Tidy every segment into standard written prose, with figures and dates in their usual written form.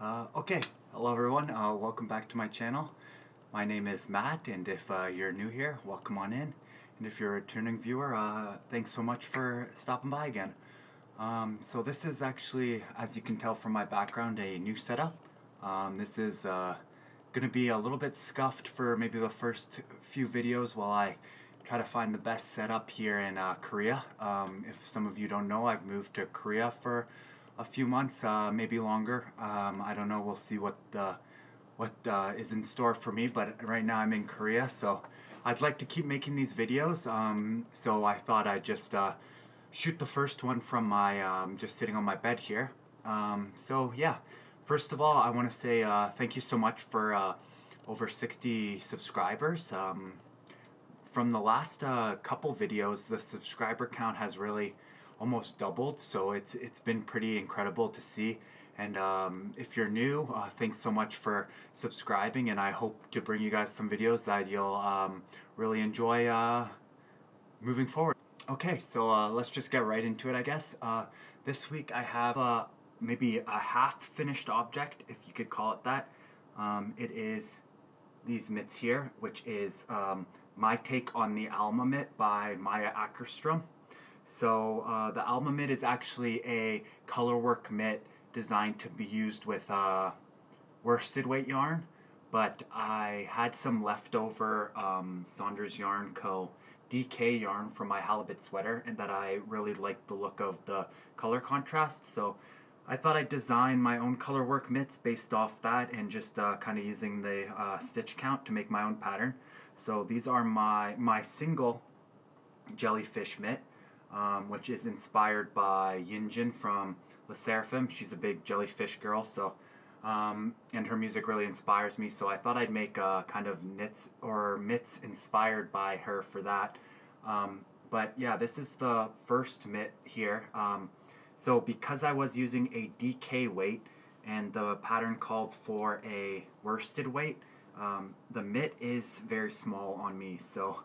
Okay, hello everyone, welcome back to my channel. My name is Matt, and if you're new here, welcome on in. And if you're a returning viewer, thanks so much for stopping by again. So this is actually, as you can tell from my background, a new setup. This is going to be a little bit scuffed for maybe the first few videos while I try to find the best setup here in Korea. If some of you don't know, I've moved to Korea for a few months, maybe longer. I don't know. We'll see what is in store for me. But right now I'm in Korea, so I'd like to keep making these videos. So I thought I'd just shoot the first one from my just sitting on my bed here. So yeah, first of all, I want to say thank you so much for over 60 subscribers. From the last couple videos, the subscriber count has really almost doubled, so it's been pretty incredible to see. And if you're new, thanks so much for subscribing, and I hope to bring you guys some videos that you'll really enjoy moving forward. Okay, so let's just get right into it, I guess. This week I have maybe a half-finished object, if you could call it that. It is these mitts here, which is my take on the Alma mitt by Maya Ackerstrom. So the Alma mitt is actually a colorwork mitt designed to be used with worsted weight yarn, but I had some leftover Saunders Yarn Co. DK yarn from my halibut sweater, and that I really liked the look of the color contrast, so I thought I'd design my own colorwork mitts based off that, and just kind of using the stitch count to make my own pattern. So these are my single jellyfish mitt, which is inspired by Yinjin from Le Seraphim. She's a big jellyfish girl, so and her music really inspires me, so I thought I'd make kind of knits or mitts inspired by her for that. But yeah, this is the first mitt here. So because I was using a DK weight and the pattern called for a worsted weight, the mitt is very small on me, so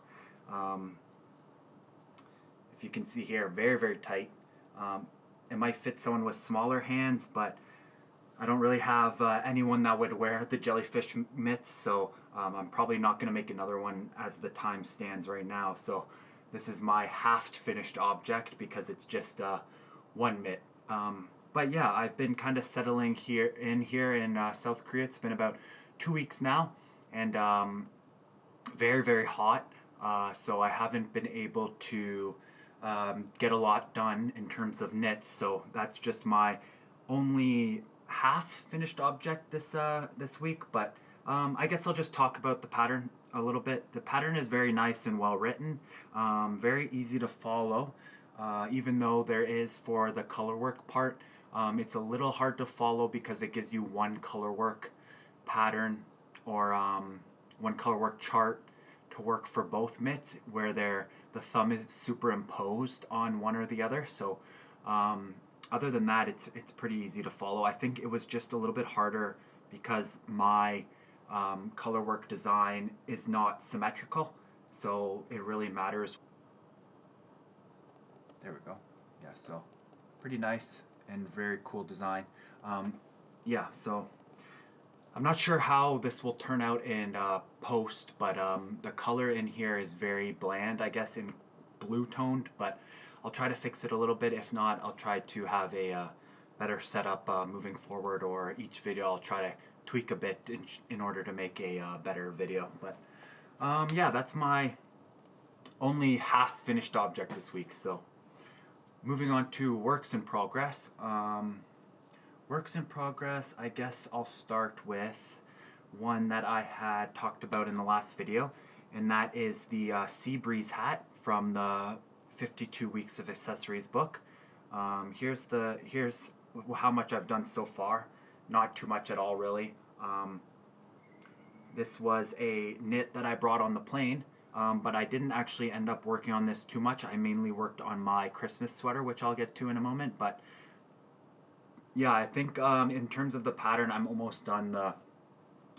if you can see here, very, very tight. It might fit someone with smaller hands, but I don't really have anyone that would wear the jellyfish mitts, so I'm probably not going to make another one as the time stands right now. So this is my half-finished object because it's just one mitt. But yeah, I've been kind of settling here in South Korea. It's been about 2 weeks now, and very, very hot. So I haven't been able to get a lot done in terms of knits. So that's just my only half-finished object this week. But I guess I'll just talk about the pattern a little bit. The pattern is very nice and well written, very easy to follow. Even though there is, for the color work part, it's a little hard to follow because it gives you one color work pattern or one color work chart to work for both mitts, where the thumb is superimposed on one or the other. So other than that, it's pretty easy to follow. I think it was just a little bit harder because my color work design is not symmetrical, so it really matters. There we go. Yeah, so pretty nice and very cool design. Yeah, so I'm not sure how this will turn out in post, but the color in here is very bland, I guess, in blue toned, but I'll try to fix it a little bit. If not, I'll try to have a better setup moving forward, or each video I'll try to tweak a bit in order to make a better video. But yeah, that's my only half finished object this week. So moving on to works in progress. Works in progress, I guess I'll start with one that I had talked about in the last video, and that is the Sea Breeze hat from the 52 Weeks of Accessories book. Here's how much I've done so far. Not too much at all, really. This was a knit that I brought on the plane, but I didn't actually end up working on this too much. I mainly worked on my Christmas sweater, which I'll get to in a moment. But yeah, I think in terms of the pattern, I'm almost done the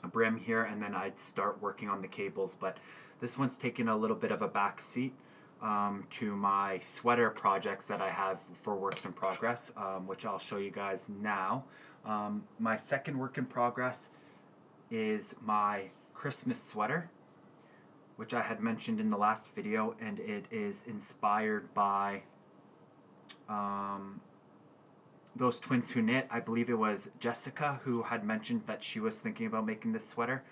brim here, and then I'd start working on the cables. But this one's taken a little bit of a back seat. to my sweater projects that I have for works in progress, which I'll show you guys now. My second work in progress is my Christmas sweater, which I had mentioned in the last video, and it is inspired by those twins who knit. I believe it was Jessica who had mentioned that she was thinking about making this sweater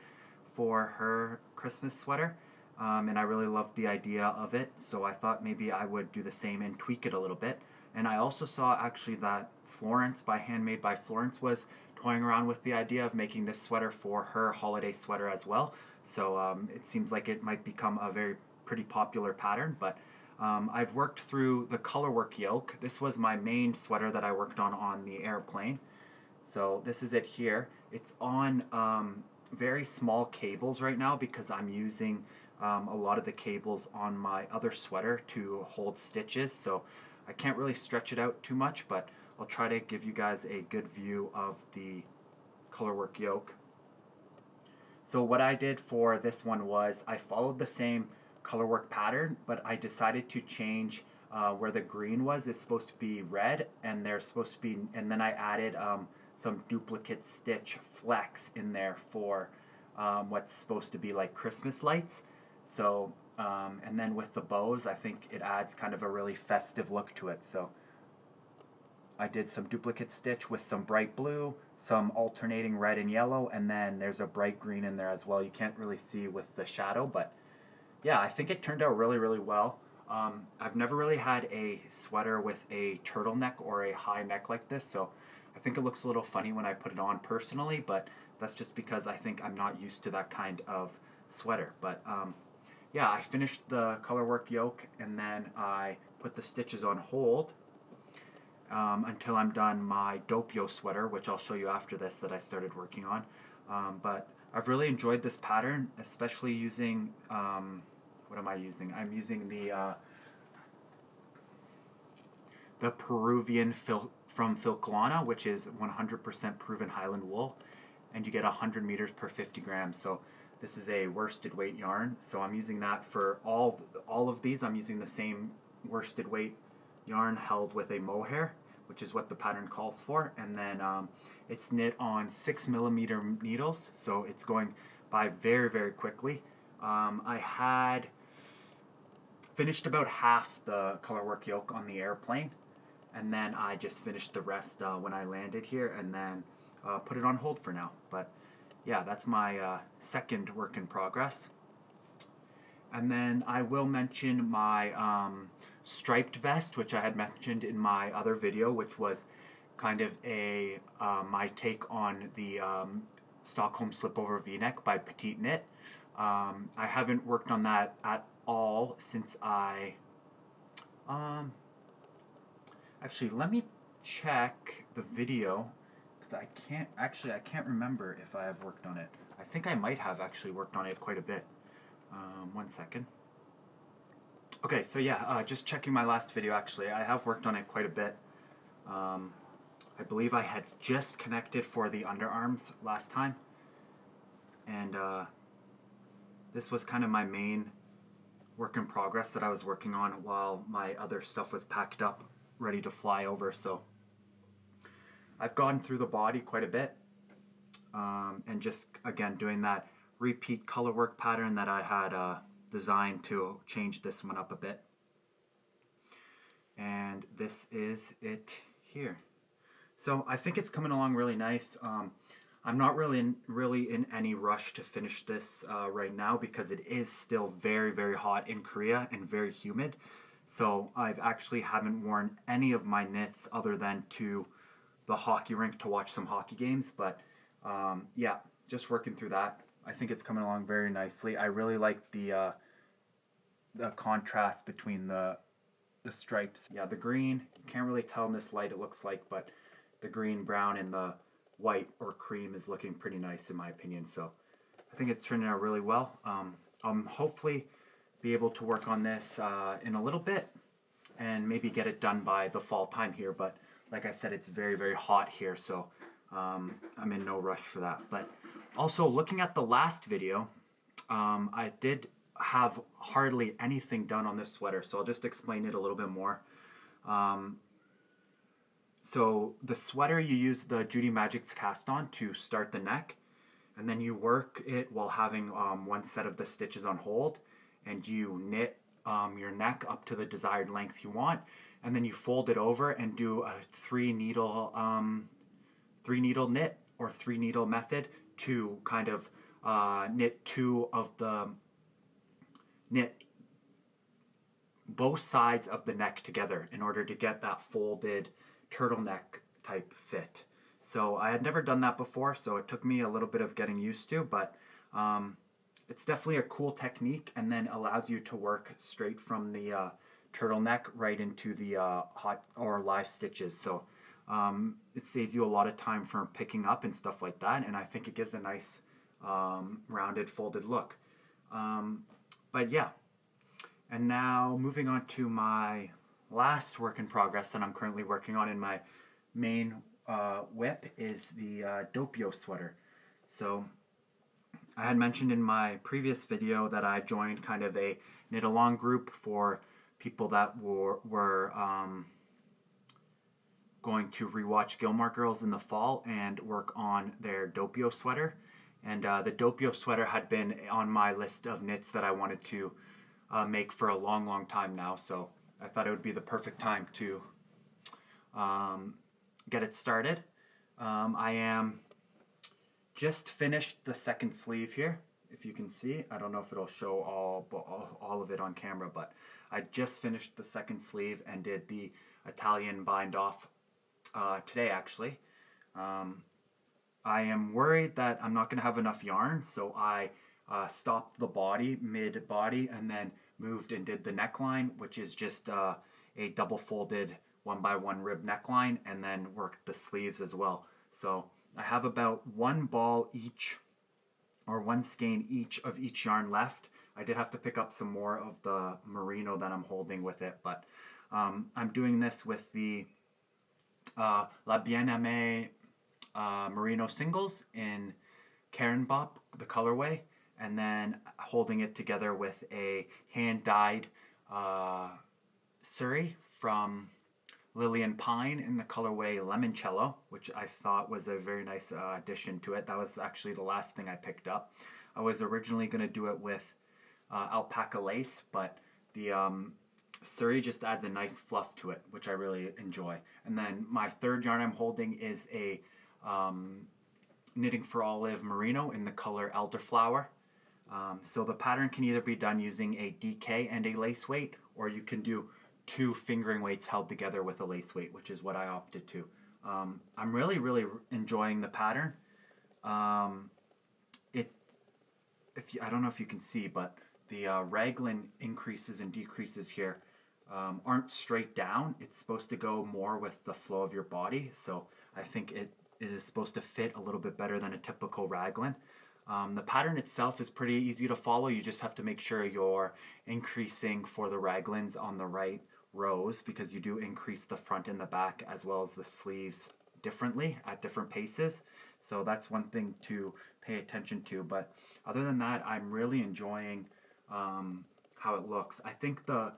for her Christmas sweater, and I really loved the idea of it, so I thought maybe I would do the same and tweak it a little bit. And I also saw actually that Florence by Handmade by Florence was toying around with the idea of making this sweater for her holiday sweater as well, so it seems like it might become a very pretty popular pattern. But I've worked through the colorwork yoke. This was my main sweater that I worked on the airplane. So this is it here. It's on very small cables right now because I'm using a lot of the cables on my other sweater to hold stitches. So I can't really stretch it out too much, but I'll try to give you guys a good view of the colorwork yoke. So what I did for this one was I followed the same colorwork pattern, but I decided to change where the green was. It's supposed to be red, and they're supposed to be, and then I added some duplicate stitch flex in there for what's supposed to be like Christmas lights. So and then with the bows, I think it adds kind of a really festive look to it. So I did some duplicate stitch with some bright blue, some alternating red and yellow, and then there's a bright green in there as well. You can't really see with the shadow, but yeah, I think it turned out really, really well. I've never really had a sweater with a turtleneck or a high neck like this, so I think it looks a little funny when I put it on personally, but that's just because I think I'm not used to that kind of sweater. But yeah, I finished the colorwork yoke, and then I put the stitches on hold until I'm done my Doppio sweater, which I'll show you after this that I started working on. But I've really enjoyed this pattern, especially using, what am I using? I'm using the Peruvian from Filcolana, which is 100% Peruvian Highland wool, and you get 100 meters per 50 grams. So this is a worsted weight yarn, so I'm using that for all of these. I'm using the same worsted weight yarn held with a mohair, which is what the pattern calls for, and then it's knit on 6mm needles, so it's going by very, very quickly. I had finished about half the colorwork yoke on the airplane, and then I just finished the rest when I landed here, and then put it on hold for now. But yeah, that's my second work in progress. And then I will mention my striped vest, which I had mentioned in my other video, which was kind of a my take on the Stockholm slipover v-neck by Petite Knit. I haven't worked on that at all since I actually, let me check the video, because I can't remember if I have worked on it. I think I might have actually worked on it quite a bit. 1 second. Okay, so yeah, just checking my last video, actually, I have worked on it quite a bit. I believe I had just connected for the underarms last time, and this was kind of my main work in progress that I was working on while my other stuff was packed up, ready to fly over. So I've gone through the body quite a bit, and just, again, doing that repeat color work pattern that I had designed to change this one up a bit. And this is it here. So I think it's coming along really nice. I'm not really in any rush to finish this right now, because it is still very, very hot in Korea and very humid. So I've actually haven't worn any of my knits other than to the hockey rink to watch some hockey games. But yeah, just working through that. I think it's coming along very nicely. I really like the contrast between the stripes. Yeah, the green, you can't really tell in this light, it looks like, but the green, brown, and the white or cream is looking pretty nice in my opinion. So I think it's turning out really well. I'll hopefully be able to work on this in a little bit and maybe get it done by the fall time here. But like I said, it's very, very hot here, so I'm in no rush for that. But also, looking at the last video, I did have hardly anything done on this sweater, so I'll just explain it a little bit more. So the sweater, you use the Judy Magic's cast on to start the neck, and then you work it while having one set of the stitches on hold, and you knit your neck up to the desired length you want, and then you fold it over and do a three needle knit or three needle method to kind of knit both sides of the neck together in order to get that folded turtleneck type fit. So I had never done that before, so it took me a little bit of getting used to, but it's definitely a cool technique, and then allows you to work straight from the turtleneck right into the hot or live stitches. So it saves you a lot of time for picking up and stuff like that, and I think it gives a nice rounded folded look. But yeah, and now moving on to my last work in progress that I'm currently working on in my main whip is the Doppio sweater. So I had mentioned in my previous video that I joined kind of a knit along group for people that were going to rewatch Gilmore Girls in the fall and work on their Doppio sweater. And the Doppio sweater had been on my list of knits that I wanted to make for a long time now, so I thought it would be the perfect time to get it started. I am just finished the second sleeve here, if you can see. I don't know if it'll show all of it on camera, but I just finished the second sleeve and did the Italian bind off today, actually. I am worried that I'm not going to have enough yarn, so I stopped the body mid-body and then moved and did the neckline, which is just a double folded 1x1 rib neckline, and then worked the sleeves as well. So I have about one ball each, or one skein each of each yarn left. I did have to pick up some more of the merino that I'm holding with it, but I'm doing this with the La Bien-Aimée merino singles in Karen Bop, the colorway, and then holding it together with a hand-dyed Surrey from Lillian Pine in the colorway Limoncello, which I thought was a very nice addition to it. That was actually the last thing I picked up. I was originally going to do it with alpaca lace, but the Surrey just adds a nice fluff to it, which I really enjoy. And then my third yarn I'm holding is a Knitting for Olive merino in the color Elderflower. So the pattern can either be done using a DK and a lace weight, or you can do two fingering weights held together with a lace weight, which is what I opted to. I'm really enjoying the pattern. I don't know if you can see, but the raglan increases and decreases here aren't straight down. It's supposed to go more with the flow of your body, so I think it is supposed to fit a little bit better than a typical raglan. The pattern itself is pretty easy to follow. You just have to make sure you're increasing for the raglans on the right rows, because you do increase the front and the back as well as the sleeves differently at different paces. So that's one thing to pay attention to. But other than that, I'm really enjoying how it looks. I think the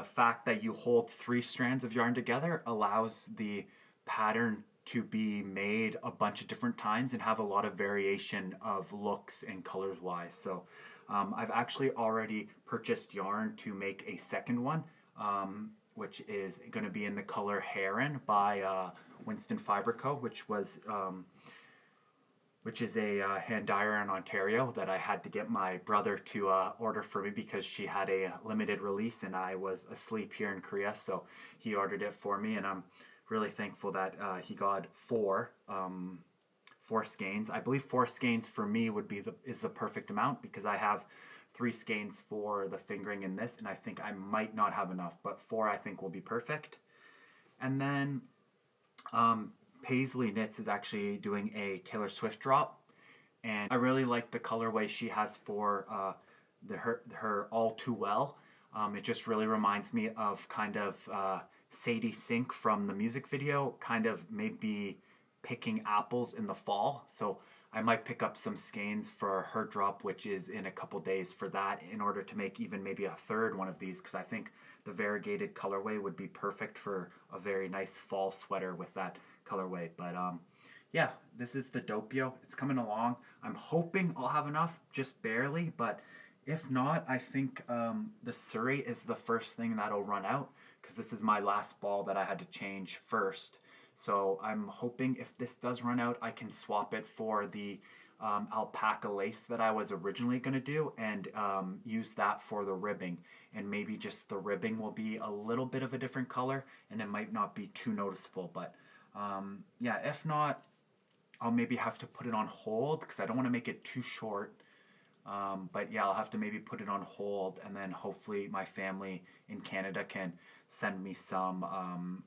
fact that you hold 3 strands of yarn together allows the pattern to be made a bunch of different times and have a lot of variation of looks and colors wise. So I've actually already purchased yarn to make a second one, which is going to be in the color Heron by Winston Fibre Co., which is a hand dyer in Ontario that I had to get my brother to order for me because she had a limited release and I was asleep here in Korea, so he ordered it for me, and I'm really thankful that he got four skeins. I believe 4 skeins for me is the perfect amount, because I have 3 skeins for the fingering in this, and I think I might not have enough, but 4 I think will be perfect. And then Paisley Knits is actually doing a Taylor Swift drop, and I really like the colorway she has for her All Too Well. It just really reminds me of kind of Sadie Sink from the music video, kind of maybe picking apples in the fall. So I might pick up some skeins for her drop, which is in a couple days for that, in order to make even maybe a third one of these, because I think the variegated colorway would be perfect for a very nice fall sweater with that colorway. But yeah, this is the Doppio. It's coming along. I'm hoping I'll have enough, just barely, but if not, I think the Surrey is the first thing that'll run out, because this is my last ball that I had to change first. So I'm hoping if this does run out, I can swap it for the alpaca lace that I was originally going to do, and use that for the ribbing. And maybe just the ribbing will be a little bit of a different color, and it might not be too noticeable. But yeah, if not, I'll maybe have to put it on hold, because I don't want to make it too short. But yeah, I'll have to maybe put it on hold, and then hopefully my family in Canada can send me some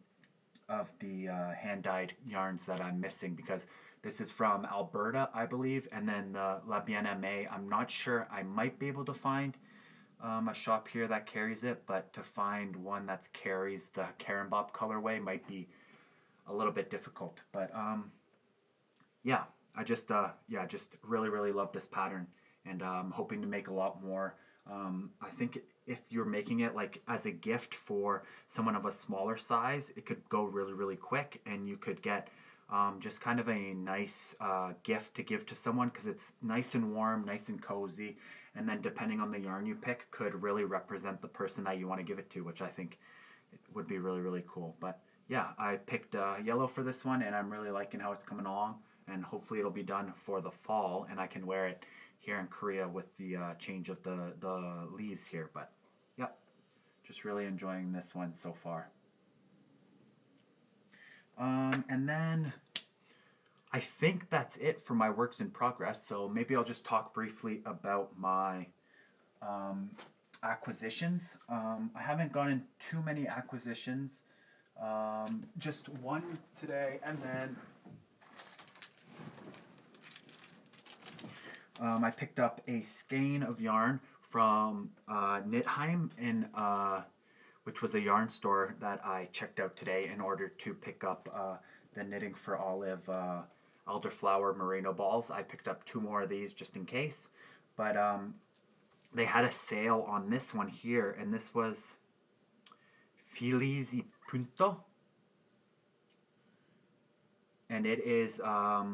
of the hand-dyed yarns that I'm missing, because this is from Alberta, I believe, and then the La Bien Aimée, I'm not sure. I might be able to find a shop here that carries it, but to find one that carries the Karen Bob colorway might be a little bit difficult. But yeah, I just just really love this pattern, and I'm hoping to make a lot more. I think if you're making it like as a gift for someone of a smaller size, it could go really quick, and you could get just kind of a nice gift to give to someone, because it's nice and warm, nice and cozy, and then depending on the yarn you pick could really represent the person that you want to give it to, which I think would be really cool. But yeah, I picked yellow for this one, and I'm really liking how it's coming along, and hopefully it'll be done for the fall, and I can wear it here in Korea with the change of the leaves here. But yep, just really enjoying this one so far. And then I think that's it for my works in progress, so maybe I'll just talk briefly about my acquisitions. I haven't gotten too many acquisitions, just one today, and then I picked up a skein of yarn from Knitheim, which was a yarn store that I checked out today in order to pick up the Knitting for Olive elderflower merino balls. I picked up 2 more of these just in case, but they had a sale on this one here, and this was Feliz y Punto, and it is a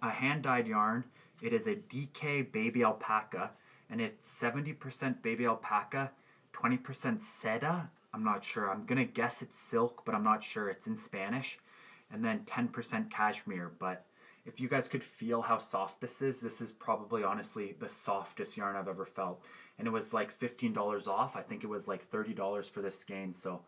hand-dyed yarn. It is a DK baby alpaca, and it's 70% baby alpaca, 20% seda. I'm not sure. I'm going to guess it's silk, but I'm not sure. It's in Spanish. And then 10% cashmere. But if you guys could feel how soft this is probably honestly the softest yarn I've ever felt. And it was like $15 off. I think it was like $30 for this skein. So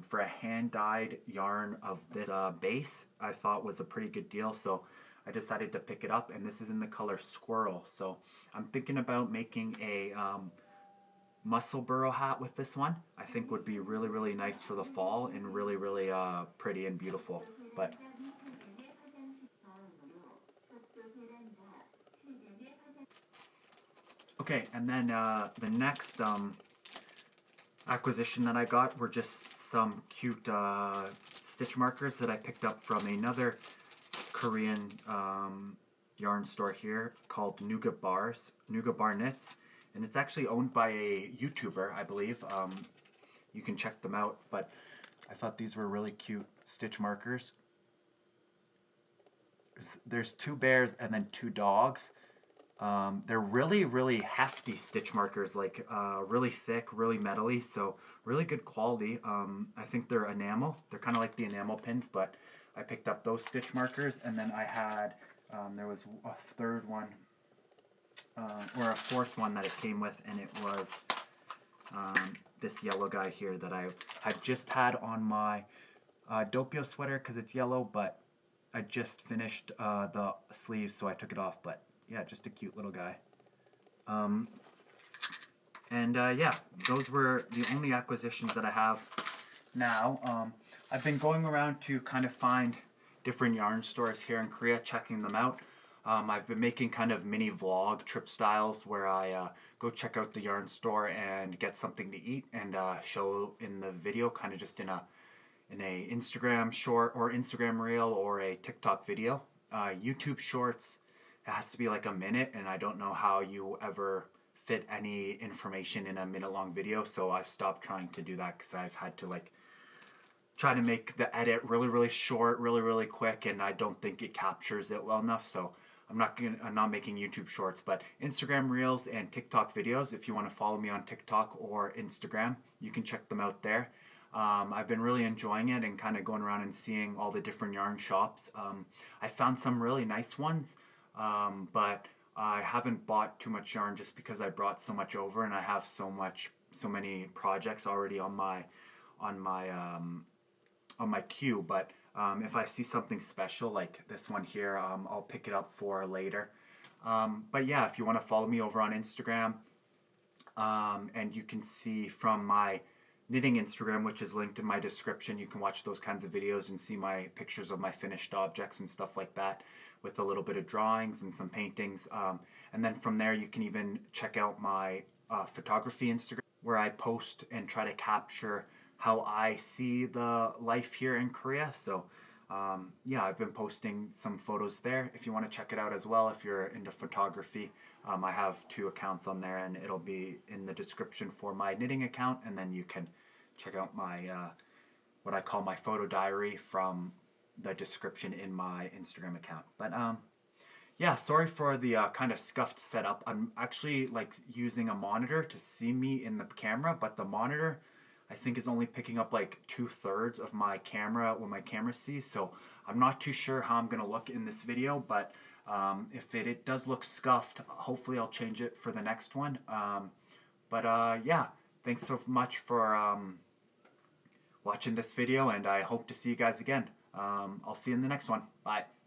for a hand-dyed yarn of this base, I thought was a pretty good deal. So I decided to pick it up, and this is in the color Squirrel. So I'm thinking about making a muscle burrow hat with this one. I think would be really nice for the fall, and really pretty and beautiful. But okay, and then the next acquisition that I got were just some cute stitch markers that I picked up from another Korean yarn store here called Nougat Bar Knits, and it's actually owned by a YouTuber, I believe. You can check them out, but I thought these were really cute stitch markers. There's 2 bears and then 2 dogs. They're really hefty stitch markers, like really thick, really metally, so really good quality. I think they're enamel. They're kind of like the enamel pins, but I picked up those stitch markers, and then I had, there was a third one, or a fourth one that it came with, and it was this yellow guy here that I just had on my Doppio sweater because it's yellow, but I just finished the sleeves, so I took it off. But yeah, just a cute little guy. And yeah, those were the only acquisitions that I have now. I've been going around to kind of find different yarn stores here in Korea, checking them out. I've been making kind of mini vlog trip styles where I go check out the yarn store and get something to eat, and show in the video, kind of just in a Instagram short or Instagram reel or a TikTok video. YouTube shorts it has to be like a minute, and I don't know how you ever fit any information in a minute long video, so I've stopped trying to do that because I've had to like try to make the edit really short, really quick, and I don't think it captures it well enough. So I'm not making YouTube Shorts, but Instagram Reels and TikTok videos. If you want to follow me on TikTok or Instagram, you can check them out there. I've been really enjoying it and kind of going around and seeing all the different yarn shops. I found some really nice ones, but I haven't bought too much yarn just because I brought so much over, and I have so many projects already on my queue. But if I see something special like this one here, I'll pick it up for later. But yeah, if you want to follow me over on Instagram, and you can see from my knitting Instagram, which is linked in my description, you can watch those kinds of videos and see my pictures of my finished objects and stuff like that, with a little bit of drawings and some paintings. And then from there, you can even check out my photography Instagram, where I post and try to capture how I see the life here in Korea. So yeah, I've been posting some photos there if you want to check it out as well. If you're into photography, I have 2 accounts on there, and it'll be in the description for my knitting account, and then you can check out my what I call my photo diary from the description in my Instagram account. But yeah, sorry for the kind of scuffed setup. I'm actually like using a monitor to see me in the camera, but the monitor I think is only picking up like 2/3 of my camera, what my camera sees. So I'm not too sure how I'm gonna look in this video, but if it does look scuffed, hopefully I'll change it for the next one. But yeah, thanks so much for watching this video, and I hope to see you guys again. I'll see you in the next one. Bye.